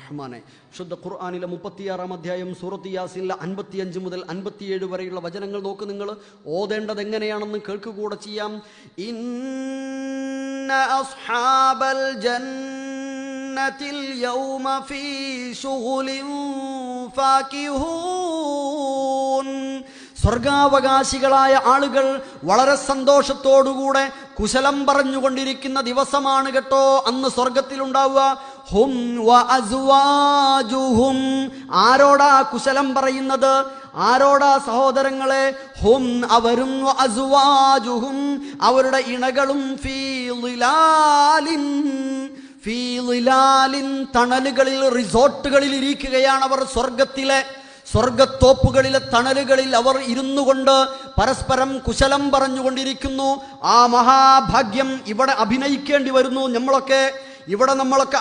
റഹ്മാനെ. ശുദ്ധ ഖുർആനിലെ 36-ാം അധ്യായം സൂറത്ത് യാസീനിലെ 55 മുതൽ 57 വരെയുള്ള വചനങ്ങൾ നോക്ക് നിങ്ങൾ. ഓതേണ്ടത് എങ്ങനെയാണെന്ന് കേൾക്കുകൂടെ ചെയ്യാം. ഇന്ന അസ്ഹാബൽ ജന്നത്തിൽ യൗമ ഫീ ശുഗ്ലിൻ ഫാകിഹൂൻ. സ്വർഗാവകാശികളായ ആളുകൾ വളരെ സന്തോഷത്തോടുകൂടെ കുശലം പറഞ്ഞുകൊണ്ടിരിക്കുന്ന ദിവസമാണ് കേട്ടോ അന്ന് സ്വർഗത്തിലുണ്ടാവുക. ഹും വ അസ്വാജുഹും. ആരോടാ കുശലം പറയുന്നത്? ആരോടാ സഹോദരങ്ങളെ? ഹും അവരും, വ അസ്വാജുഹും അവരുടെ ഇണകളും, ഫീ ളിലാലിൻ തണലുകളിൽ, റിസോർട്ടുകളിൽ ഇരിക്കുകയാണ് അവർ. സ്വർഗത്തോപ്പുകളിലെ തണലുകളിൽ അവർ ഇരുന്നു കൊണ്ട് പരസ്പരം കുശലം പറഞ്ഞുകൊണ്ടിരിക്കുന്നു. ആ മഹാഭാഗ്യം ഇവിടെ അഭിനയിക്കേണ്ടി വരുന്നു. നമ്മളൊക്കെ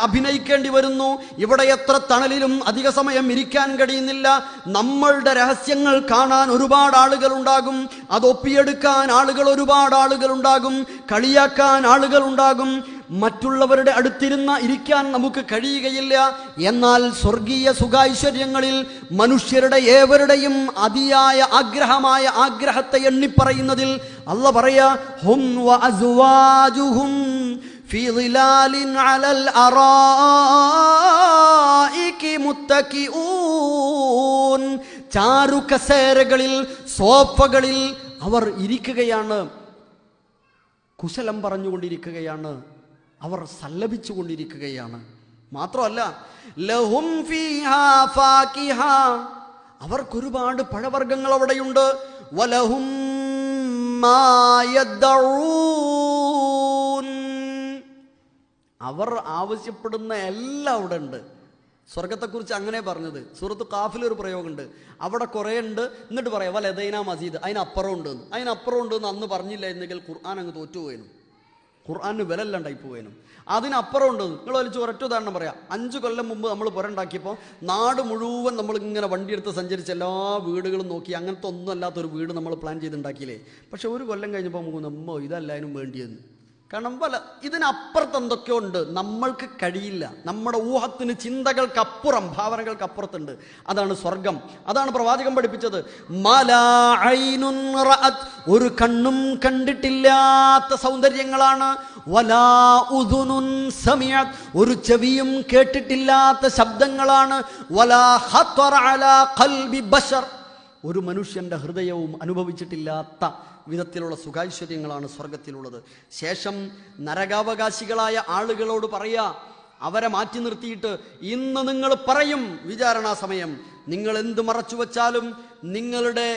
അഭിനയിക്കേണ്ടി വരുന്നു. ഇവിടെ എത്ര തണലിലും അധിക സമയം ഇരിക്കാൻ കഴിയുന്നില്ല. നമ്മളുടെ രഹസ്യങ്ങൾ കാണാൻ ഒരുപാട് ആളുകൾ ഉണ്ടാകും, അതൊപ്പിയെടുക്കാൻ ഒരുപാട് ആളുകൾ ഉണ്ടാകും, കളിയാക്കാൻ ആളുകൾ ഉണ്ടാകും. മറ്റുള്ളവരുടെ ഇരിക്കാൻ നമുക്ക് കഴിയുകയില്ല. എന്നാൽ സ്വർഗീയ സുഖൈശ്വര്യങ്ങളിൽ മനുഷ്യരുടെ ഏവരുടെയും അതിയായ ആഗ്രഹത്തെ എണ്ണിപ്പറയുന്നതിൽ അല്ലാഹ് പറയാ, ഹും വ അസ്വാജുഹും ഫീ ളിലാലിൻ അലൽ അറായികി മുത്തകിഊൻ. ചാരു കസേരകളിൽ, സോഫകളിൽ അവർ ഇരിക്കുകയാണ്, കുശലം പറഞ്ഞുകൊണ്ടിരിക്കുകയാണ്, അവർ സല്ലപിച്ചുകൊണ്ടിരിക്കുകയാണ്. മാത്രമല്ല, ലഹും ഫീഹാ ഫാകിഹ, അവർക്കൊരുപാട് പഴവർഗ്ഗങ്ങൾ അവിടെയുണ്ട്. വലഹും മാ യദ്ഊൻ, അവർ ആവശ്യപ്പെടുന്ന എല്ലാം അവിടെ ഉണ്ട്. സ്വർഗത്തെക്കുറിച്ച് അങ്ങനെ പറഞ്ഞത് സൂറത്ത് ഖാഫിലൊരു പ്രയോഗമുണ്ട്. അവിടെ കുറേ ഉണ്ട്, എന്നിട്ട് പറയാം വലദൈന മസീദ്, അതിനപ്പുറം ഉണ്ട് എന്ന് അന്ന് പറഞ്ഞില്ല എന്നെങ്കിൽ ഖുർആൻ അങ്ങ് തോറ്റുപോയേനും, ഖുർആന് വിലല്ലാണ്ടായി പോയേനും. അതിനപ്പുറം ഉണ്ട്. നിങ്ങൾ വലിച്ച് ഒരൊറ്റ ഉദാഹരണം പറയാം. 5 കൊല്ലം മുമ്പ് നമ്മൾ പുരണ്ടാക്കിയപ്പോൾ നാട് മുഴുവൻ നമ്മളിങ്ങനെ വണ്ടിയെടുത്ത് സഞ്ചരിച്ച് എല്ലാ വീടുകളും നോക്കി അങ്ങനത്തെ ഒന്നും അല്ലാത്തൊരു വീട് നമ്മൾ പ്ലാൻ ചെയ്തുണ്ടാക്കിയില്ലേ. പക്ഷെ 1 കൊല്ലം കഴിഞ്ഞപ്പോൾ നമുക്ക് ഇതല്ലാനും വേണ്ടിയെന്ന്. കാരണം ഇതിനപ്പുറത്ത് എന്തൊക്കെയോ ഉണ്ട്, നമ്മൾക്ക് കഴിയില്ല. നമ്മുടെ ഊഹത്തിന്, ചിന്തകൾക്കപ്പുറം, ഭാവനകൾക്കപ്പുറത്തുണ്ട്. അതാണ് സ്വർഗം. അതാണ് പ്രവാചകൻ പഠിപ്പിച്ചത്. ഒരു കണ്ണും കണ്ടിട്ടില്ലാത്ത സൗന്ദര്യങ്ങളാണ്. വലാ ഉദുനുൻ സമിഅത്, ഒരു ചെവിയും കേട്ടിട്ടില്ലാത്ത ശബ്ദങ്ങളാണ്. വലാ ഖത്തറ അലാ ഖൽബി ബശർ, ഒരു മനുഷ്യന്റെ ഹൃദയവും അനുഭവിച്ചിട്ടില്ലാത്ത വിധത്തിലുള്ള സുഖൈശ്വര്യങ്ങളാണ് സ്വർഗത്തിലുള്ളത്. ശേഷം നരകാവകാശികളായ ആളുകളോട് പറയാ, അവരെ മാറ്റി നിർത്തിയിട്ട്, ഇന്ന് നിങ്ങൾ പറയും വിചാരണാ സമയം, നിങ്ങൾ എന്ത് മറച്ചു വച്ചാലും നിങ്ങളുടെ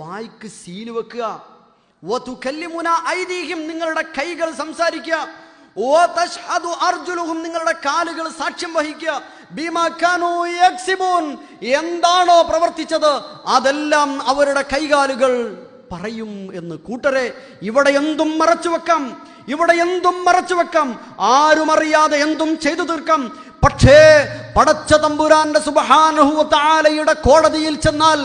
വായ്ക്ക് സീല് വെക്കുക. വതുകല്ലിമുന ഐദീഹിം, നിങ്ങളുടെ കൈകൾ സംസാരിക്കുക. വതശ്ഹദു അർജുലുഹും, നിങ്ങളുടെ കാലുകൾ സാക്ഷ്യം വഹിക്കുക. ബിമാ കാനൂ യക്സിബൂൻ, എന്താണോ പ്രവർത്തിച്ചത് അതെല്ലാം അവരുടെ കൈകാലുകൾ പറയും എന്ന്. കൂട്ടരെ, ഇവിടെ എന്തും മറച്ചു വെക്കാം, ആരും അറിയാതെ എന്തും ചെയ്തു തീർക്കാം. പക്ഷേ പടച്ച തമ്പുരാന്റെ സുബ്ഹാനഹു വ തആലയുടെ കോടതിയിൽ ചെന്നാൽ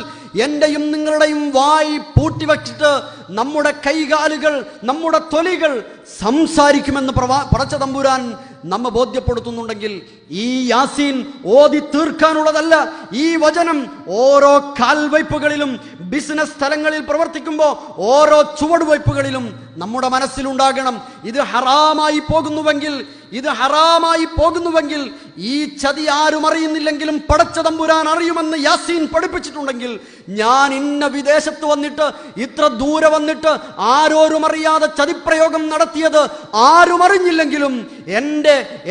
എന്റെയും നിങ്ങളുടെയും വായി പൂട്ടിവച്ചിട്ട് നമ്മുടെ കൈകാലുകൾ, നമ്മുടെ തൊലികൾ സംസാരിക്കുമെന്ന് പടച്ച തമ്പുരാൻ നമ്മെ ബോധ്യപ്പെടുത്തുന്നുണ്ടെങ്കിൽ, ഈ യാസീൻ ഓതി തീർക്കാനുള്ളതല്ല. ഈ വചനം ഓരോ കാൽവയ്പ്പുകളിലും, ബിസിനസ് സ്ഥലങ്ങളിൽ പ്രവർത്തിക്കുമ്പോൾ ഓരോ ചുവടുവയ്പ്പുകളിലും നമ്മുടെ മനസ്സിലുണ്ടാകണം. ഇത് ഹറാമായി പോകുന്നുവെങ്കിൽ ഈ ചതി ആരും അറിയുന്നില്ലെങ്കിലും പടച്ച തമ്പുരാൻ അറിയുമെന്ന് യാസീൻ പഠിപ്പിച്ചിട്ടുണ്ടെങ്കിൽ, ഞാൻ ഇന്ന വിദേശത്ത് വന്നിട്ട്, ഇത്ര ദൂരെ വന്നിട്ട്, ആരോരും അറിയാതെ ചതിപ്രയോഗം നടത്തിയത് ആരും അറിഞ്ഞില്ലെങ്കിലും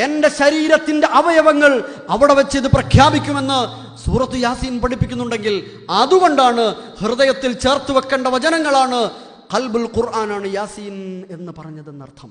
എന്റെ ശരീരത്തിന്റെ അവയവങ്ങൾ അവിടെ വെച്ച് ഇത് പ്രഖ്യാപിക്കുമെന്ന് സൂറത്ത് യാസീൻ പഠിപ്പിക്കുന്നുണ്ടെങ്കിൽ, അതുകൊണ്ടാണ് ഹൃദയത്തിൽ ചേർത്ത് വെക്കേണ്ട വചനങ്ങളാണ്, ഖൽബുൽ ഖുർആനാണ് യാസീൻ എന്ന് പറഞ്ഞതെന്നർത്ഥം.